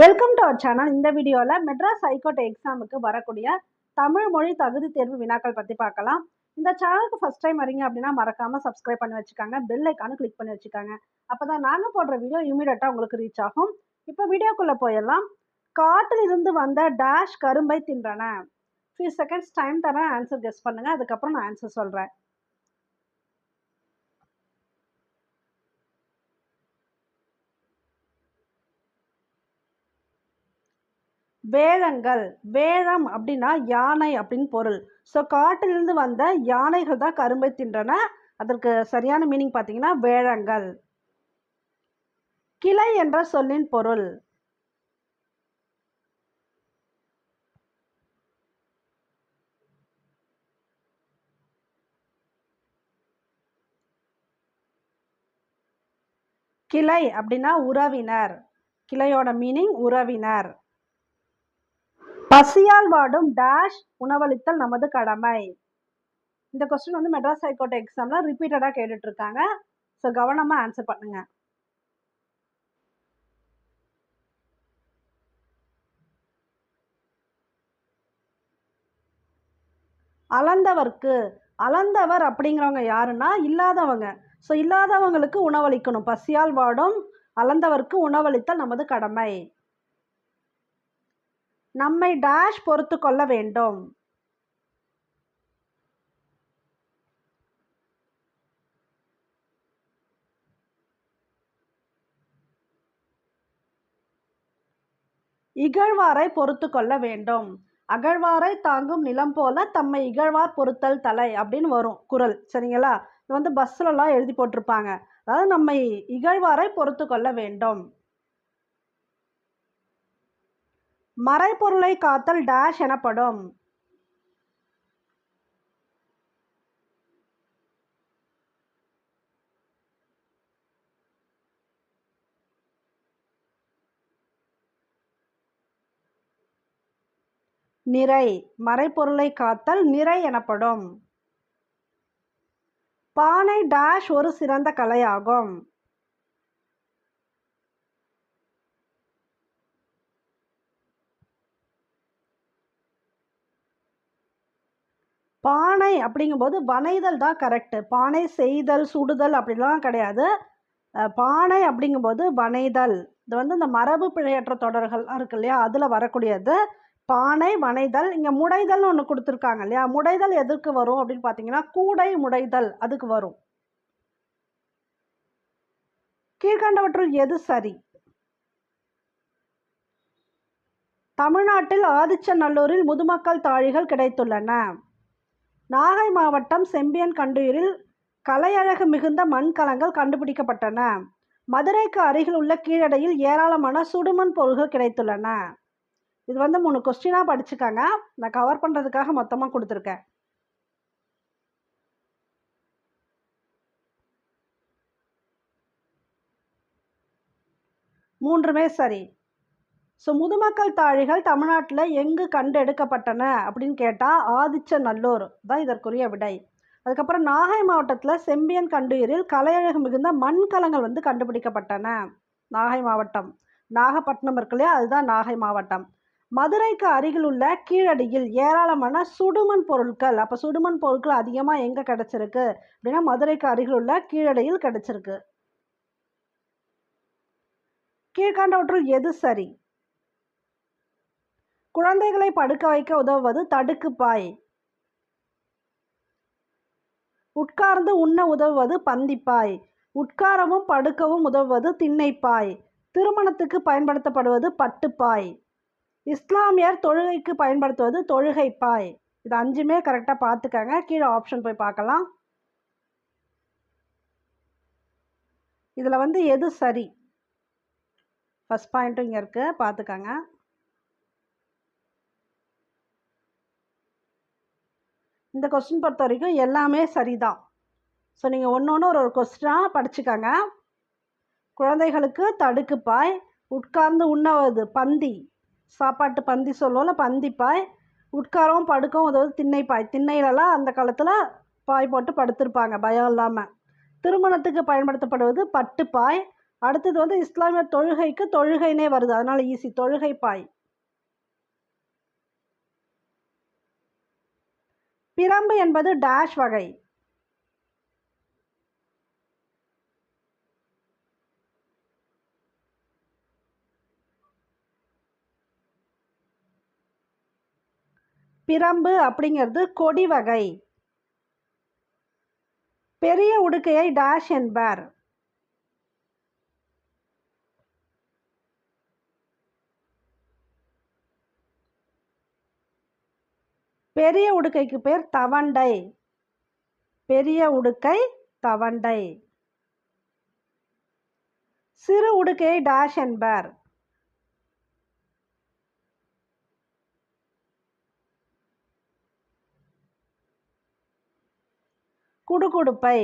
Welcome to our channel. இந்த வீடியோவில் Madras high court எக்ஸாமுக்கு வரக்கூடிய தமிழ் மொழி தகுதி தேர்வு வினாக்கள் பற்றி பார்க்கலாம். இந்த சேனலுக்கு ஃபர்ஸ்ட் டைம் வரீங்க அப்படின்னா மறக்காமல் சப்ஸ்கிரைப் பண்ணி வச்சுக்காங்க, பெல் ஐக்கானு கிளிக் பண்ணி வச்சுக்காங்க. அப்போ தான் நாங்கள் போடுற வீடியோ இமீடியட்டாக உங்களுக்கு ரீச் ஆகும். இப்போ வீடியோக்குள்ளே போயிடலாம். காட்டில் இருந்து வந்த டேஷ் கரும்பை தின்றன. ஃபியூ செகண்ட்ஸ் டைம் தரேன், ஆன்சர் கெஸ் பண்ணுங்கள். அதுக்கப்புறம் நான் ஆன்சர் சொல்கிறேன். வேழங்கள். வேழம் அப்படின்னா யானை அப்படின்னு பொருள். ஸோ காட்டிலிருந்து வந்த யானைகள் தான் கரும்பை தின்றன. அதற்கு சரியான மீனிங் பார்த்தீங்கன்னா வேழங்கள். கிளை என்ற சொல்லின் பொருள். கிளை அப்படின்னா உறவினர். கிளையோட மீனிங் உறவினர். பசியால் வாடும் டேஷ் உணவளித்தல் நமது கடமை. இந்த கொஸ்டின் வந்து மெட்ராஸ் ஹைகோர்ட் எக்ஸாம்ல ரிப்பீட்டடா கேட்டுட்டு இருக்காங்க. ஸோ கவனமா ஆன்சர் பண்ணுங்க. அளந்தவர்க்கு. அளந்தவர் அப்படிங்கிறவங்க யாருன்னா இல்லாதவங்க. ஸோ இல்லாதவங்களுக்கு உணவளிக்கணும். பசியால் வாடும் அளந்தவர்க்கு உணவளித்தல் நமது கடமை. நம்மை டேஷ் பொறுத்து கொள்ள வேண்டும். இகழ்வாரை பொறுத்து கொள்ள வேண்டும். அகழ்வாரை தாங்கும் நிலம் போல தம்மை இகழ்வார் பொறுத்தல் தலை அப்படின்னு வரும் குறள். சரிங்களா? இது வந்து பஸ்லலாம் எழுதி போட்டிருப்பாங்க. அதாவது நம்மை இகழ்வாரை பொறுத்து கொள்ள வேண்டும். மறைப்பொருளை காத்தல் டேஷ் எனப்படும். நிறை. மறைப்பொருளை காத்தல் நிறை எனப்படும். பானை டேஷ் ஒரு சிறந்த கலையாகும். பானை அப்படிங்கும்போது வனைதல் தான் கரெக்டு. பானை செய்தல் சுடுதல் அப்படிலாம் கிடையாது. பானை அப்படிங்கும்போது வனைதல். இது வந்து இந்த மரபு பிழையற்ற தொடர்கள் இருக்கு இல்லையா, அதில் வரக்கூடியது. பானை வனைதல். இங்கே முடைதல்னு ஒன்று கொடுத்துருக்காங்க இல்லையா, முடைதல் எதுக்கு வரும் அப்படின்னு பார்த்தீங்கன்னா கூடை முடைதல் அதுக்கு வரும். கீழ்கண்டவற்றுள் எது சரி? தமிழ்நாட்டில் ஆதிச்சநல்லூரில் முதுமக்கள் தாழிகள் கிடைத்துள்ளன. நாகை மாவட்டம் செம்பியன் கண்டூரில் கலையழகு மிகுந்த மண்கலங்கள் கண்டுபிடிக்கப்பட்டன. மதுரைக்கு அருகில் உள்ள கீழடையில் ஏராளமான சுடுமண் பொருள்கள் கிடைத்துள்ளன. இது வந்து 3 கொஸ்டினாக படிச்சுக்காங்க. நான் கவர் பண்ணுறதுக்காக மொத்தமாக கொடுத்துருக்கேன். மூன்றுமே சரி. ஸோ முதுமக்கள் தாழிகள் தமிழ்நாட்டில் எங்கு கண்டெடுக்கப்பட்டன அப்படின்னு கேட்டால் ஆதிச்சநல்லூர் தான் இதற்குரிய விடை. அதுக்கப்புறம் நாகை மாவட்டத்தில் செம்பியன் கண்டூரில் கலையழகு மிகுந்த மண்கலங்கள் வந்து கண்டுபிடிக்கப்பட்டன. நாகை மாவட்டம். நாகப்பட்டினம் இருக்கு இல்லையா, அதுதான் நாகை மாவட்டம். மதுரைக்கு அருகில் உள்ள கீழடியில் ஏராளமான சுடுமண் பொருட்கள். அப்போ சுடுமண் பொருட்கள் அதிகமாக எங்கே கிடச்சிருக்கு அப்படின்னா மதுரைக்கு அருகில் உள்ள கீழடியில் கிடச்சிருக்கு. கீழ்கண்டவற்றுள் எது சரி? குழந்தைகளை படுக்க வைக்க உதவுவது தடுக்குப்பாய். உட்கார்ந்து உண்ண உதவுவது பந்திப்பாய். உட்காரவும் படுக்கவும் உதவுவது திண்ணைப்பாய். திருமணத்துக்கு பயன்படுத்தப்படுவது பட்டுப்பாய். இஸ்லாமியர் தொழுகைக்கு பயன்படுத்துவது தொழுகைப்பாய். இது 5மே கரெக்டாக பார்த்துக்கங்க. கீழே ஆப்ஷன் போய் பார்க்கலாம். இதில் வந்து எது சரி? ஃபர்ஸ்ட் பாயிண்ட்டும் இங்கே இருக்குது, பார்த்துக்கங்க. இந்த கொஸ்டின் பொறுத்த வரைக்கும் எல்லாமே சரிதான். ஸோ நீங்கள் ஒன்று ஒரு கொஸ்டினாக படிச்சுக்கோங்க. குழந்தைகளுக்கு தடுக்குப்பாய். உட்கார்ந்து உண்ணவது பந்தி, சாப்பாட்டு பந்தி சொல்லுவோம்ல, பந்திப்பாய். உட்காரவும் படுக்கவும் உதவுவது திண்ணைப்பாய். திண்ணையிலலாம் அந்த காலத்தில் பாய் போட்டு படுத்திருப்பாங்க பயம் இல்லாமல். திருமணத்துக்கு பயன்படுத்தப்படுவது பட்டுப்பாய். அடுத்தது வந்து இஸ்லாமிய தொழுகைக்கு தொழுகைனே வருது, அதனால ஈஸி, தொழுகை பாய். பிரம்பு என்பது டேஷ் வகை. பிரம்பு அப்படிங்கிறது கொடி வகை. பெரிய உடுக்கையை டேஷ் என்பர். பெரிய உடுக்கைக்கு பேர் தவண்டை. பெரிய உடுக்கை தவண்டை. சிறு உடுக்கையை டேஷ் என்பர். குடுகுடுப்பை.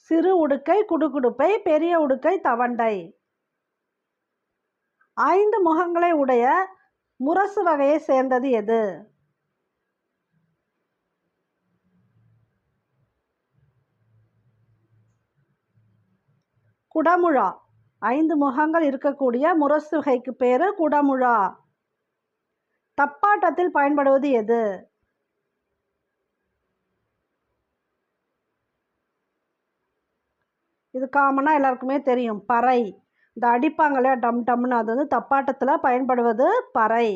சிறு உடுக்கை குடுகுடுப்பை, பெரிய உடுக்கை தவண்டை. 5 முகங்களை உடைய முரசு வகையை சேர்ந்தது எது? குடமுழா. 5 முகங்கள் இருக்கக்கூடிய முரசு வகைக்கு பேரு குடமுழா. தப்பாட்டத்தில் பயன்படுவது எது? இது காமனா எல்லாருக்குமே தெரியும், பறை. இந்த அடிப்பாங்க இல்லையா டம் டம்னு, அது வந்து தப்பாட்டத்தில் பயன்படுவது பறை.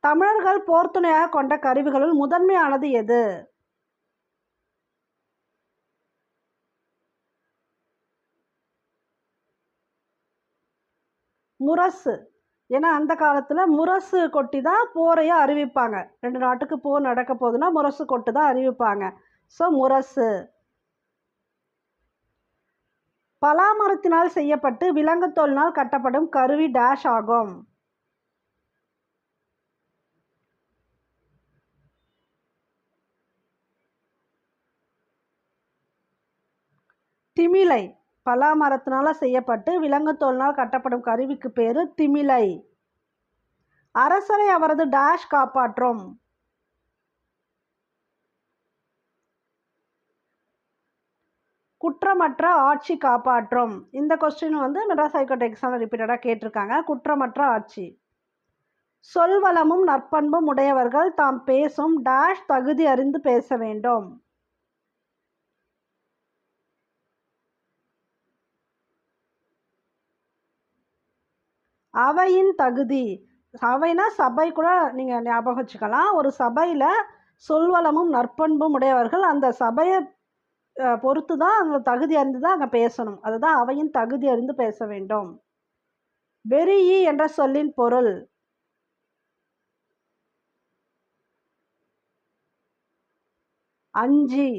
தமிழர்கள் போர்த்துணையாக கொண்ட கருவிகளுள் முதன்மையானது எது? முரசு. ஏன்னா அந்த காலத்தில் முரசு கொட்டி தான் போரையை அறிவிப்பாங்க. 2 நாட்டுக்கு போர் நடக்க போகுதுன்னா முரசு கொட்டு தான் அறிவிப்பாங்க. ஸோ முரசு. பலாமரத்தினால் செய்யப்பட்டு விலங்கு தோலினால் கட்டப்படும் கருவி டேஷ் ஆகும். திமிலை. பலாமரத்தினால செய்யப்பட்டு விலங்கு தோலினால் கட்டப்படும் கருவிக்கு பேரு திமிலை. அரசரை அவரது டேஷ் காப்பாற்றும். குற்றமற்ற ஆட்சி காப்பாற்றும். இந்த கொஸ்டின் வந்து மெட்ராஸ் ஹைகோர்ட் எக்ஸாம்ல ரிப்பீட்டடாக கேட்டிருக்காங்க. குற்றமற்ற ஆட்சி. சொல்வளமும் நற்பண்பும் உடையவர்கள் தாம் பேசும் டேஷ் தகுதி அறிந்து பேச வேண்டும். அவையின் தகுதி. அவைனா சபை கூட நீங்கள் ஞாபகம் வச்சுக்கலாம். ஒரு சபையில் சொல்வளமும் நற்பண்பும் உடையவர்கள் அந்த சபையை பொறுத்து தான் அந்த தகுதி அறிந்து தான் அங்கே பேசணும். அதுதான் அவையின் தகுதி அறிந்து பேச வேண்டும். வெறியி என்ற சொல்லின் பொருள். அஞ்சி.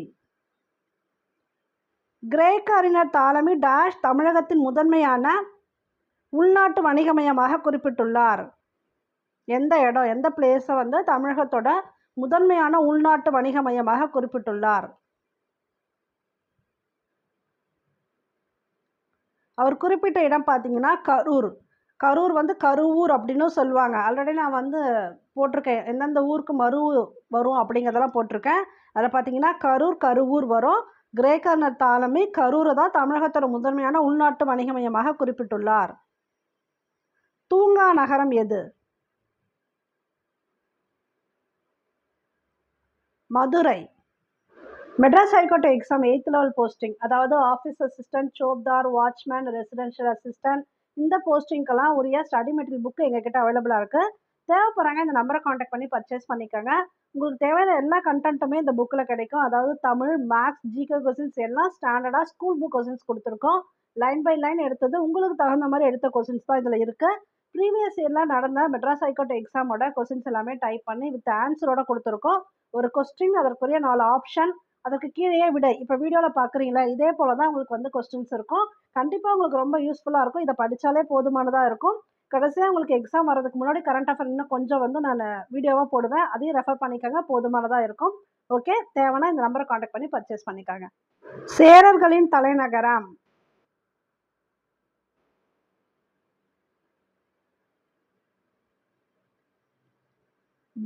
கிரேக்க அறிஞர் தாலமி டேஷ் தமிழகத்தின் முதன்மையான உள்நாட்டு வணிகமயமாக குறிப்பிட்டுள்ளார். எந்த இடம், எந்த பிளேஸை வந்து தமிழகத்தோட முதன்மையான உள்நாட்டு வணிகமயமாக குறிப்பிட்டுள்ளார்? அவர் குறிப்பிட்ட இடம் பார்த்தீங்கன்னா கரூர். கரூர் வந்து கருவூர் அப்படின்னு சொல்லுவாங்க. ஆல்ரெடி நான் வந்து போட்டிருக்கேன், எந்தெந்த ஊருக்கு மறு வரும் அப்படிங்கிறதெல்லாம் போட்டிருக்கேன். அதில் பார்த்தீங்கன்னா கரூர், கருவூர் வரும். கிரேக்க தாலமி கரூரை தான் தமிழகத்தோட முதன்மையான உள்நாட்டு வணிகமயமாக குறிப்பிட்டுள்ளார். தூங்கா நகரம் எது? Madurai. Madras high court exam 8th level posting, அதாவது ஆஃபீஸ் அசிஸ்டன்ட், சோப்தார், வாட்ச்மேன், ரெசிடென்ஷியல் அசிஸ்டன்ட், இந்த போஸ்டிங்கெல்லாம் உரிய ஸ்டடி மெட்டீரியல் புக்கு எங்ககிட்ட அவைலபிளாக இருக்குது. தேவைப்படுறாங்க இந்த நம்பரை காண்டாக்ட் பண்ணி பர்ச்சேஸ் பண்ணிக்கோங்க. உங்களுக்கு தேவையான எல்லா கண்டென்ட்டுமே இந்த புக்கில் கிடைக்கும். அதாவது தமிழ், மேக்ஸ், ஜிகே கொஸ்டின்ஸ் எல்லாம் ஸ்டாண்டர்டாக ஸ்கூல் புக் கொஸ்டின்ஸ் கொடுத்துருக்கோம். லைன் பை லைன் எடுத்தது உங்களுக்கு தகுந்த மாதிரி எடுத்த கொஸ்டின்ஸ் தான் இதில் இருக்குது. ப்ரீவியஸ் இயரில் நடந்த மெட்ராஸ் ஹைகோர்ட் எக்ஸாமோட கொஸ்டின்ஸ் எல்லாமே டைப் பண்ணி வித் ஆன்சரோட கொடுத்துருக்கோம். ஒரு கொஸ்டின், அதற்குரிய 4 ஆப்ஷன், அதற்கு கீழேயே விடை. இப்போ வீடியோவில் பார்க்குறீங்களா, இதே போல் தான் உங்களுக்கு வந்து கொஸ்டின்ஸ் இருக்கும். கண்டிப்பாக உங்களுக்கு ரொம்ப யூஸ்ஃபுல்லாக இருக்கும். இதை படித்தாலே போதுமானதாக இருக்கும். கடைசியாக உங்களுக்கு எக்ஸாம் வரதுக்கு முன்னாடி கரண்ட் அஃபேர் இன்னும் கொஞ்சம் வந்து நான் வீடியோவாக போடுவேன், அதையும் ரெஃபர் பண்ணிக்கோங்க. போதுமானதாக இருக்கும். ஓகே, தேவைன்னா இந்த நம்பரை காண்டாக்ட் பண்ணி பர்ச்சேஸ் பண்ணிக்கோங்க. சேரர்களின் தலைநகரம்.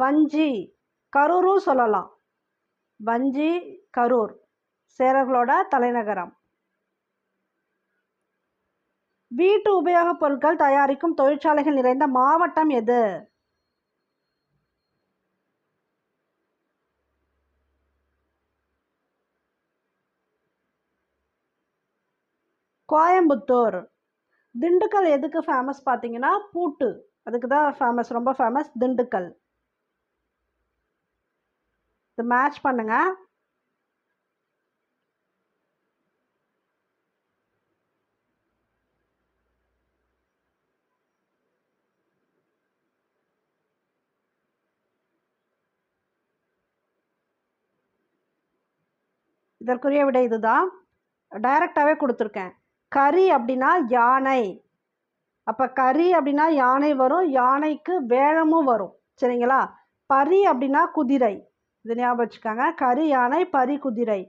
வஞ்சி. கரூரும் சொல்லலாம். வஞ்சி, கரூர் சேரர்களோட தலைநகரம். வீட்டு உபயோகப் பொருட்கள் தயாரிக்கும் தொழிற்சாலைகள் நிறைந்த மாவட்டம் எது? கோயம்புத்தூர். திண்டுக்கல் எதுக்கு ஃபேமஸ் பார்த்தீங்கன்னா பூட்டு, அதுக்கு தான் ஃபேமஸ், ரொம்ப ஃபேமஸ் திண்டுக்கல். இது மேட்ச் பண்ணுங்க. இதற்குரிய விடை இதுதான், டைரக்டாகவே கொடுத்துருக்கேன். கரி அப்படின்னா யானை, அப்போ கரி அப்படின்னா யானை வரும், யானைக்கு வேழமும் வரும், சரிங்களா? பரி அப்படின்னா குதிரை, இது ஞாபகம் வச்சுக்கோங்க. கரி யானை, பரி குதிரை.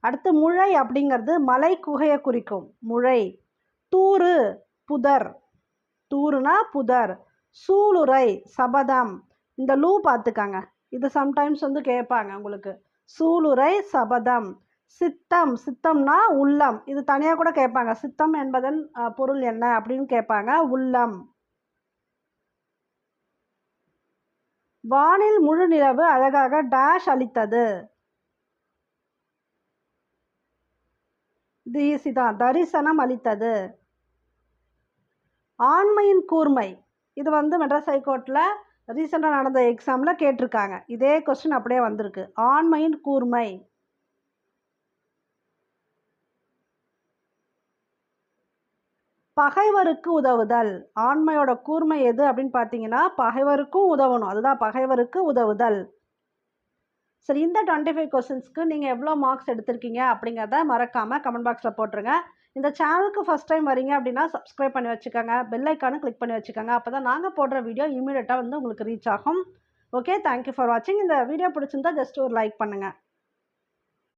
அடுத்து முழை அப்படிங்கிறது மலை குகையை குறிக்கும், முழை. தூறு புதர், தூறுனா புதர். சூளுரை சபதம், இந்த லூ பார்த்துக்காங்க, இது சம்டைம்ஸ் வந்து கேட்பாங்க உங்களுக்கு. சூளுரை சபதம். சித்தம், சித்தம்னா உள்ளம், இது தனியாக கூட கேட்பாங்க, சித்தம் என்பதன் பொருள் என்ன அப்படின்னு கேட்பாங்க, உள்ளம். வானில் முழு நிலவு அழகாக டேஷ் அளித்தது, இது ஈஸி தான், தரிசனம் அளித்தது. ஆண்மையின் கூர்மை, இது வந்து மெட்ராஸ் ஹைகோர்ட்டில் ரீசெண்டாக நடந்த எக்ஸாமில் கேட்டிருக்காங்க, இதே கொஸ்டின் அப்படியே வந்திருக்கு. ஆண்மையின் கூர்மை. பகைவருக்கு உதவுதல், ஆண்மையோட கூர்மை எது அப்படின்னு பார்த்தீங்கன்னா பகைவருக்கும் உதவணும், அதுதான் பகைவருக்கு உதவுதல். சரி, இந்த 25 கொஸ்டின்ஸ்க்கு நீங்கள் எவ்வளோ மார்க்ஸ் எடுத்திருக்கீங்க அப்படிங்கிறத மறக்காமல் கமெண்ட் பாக்ஸில் போட்டுருங்க. இந்த சேனலுக்கு ஃபஸ்ட் டைம் வரீங்க அப்படின்னா சப்ஸ்கிரைப் பண்ணி வச்சுக்கோங்க, பெல் ஐக்கானும் கிளிக் பண்ணி வச்சுக்கோங்க, அப்போ தான் நாங்கள் போடுற வீடியோ இமீடியட்டாக வந்து உங்களுக்கு ரீச் ஆகும். ஓகே, தேங்க்யூ ஃபார் வாட்சிங். இந்த வீடியோ பிடிச்சிருந்தா ஜஸ்ட் ஒரு லைக் பண்ணுங்கள்.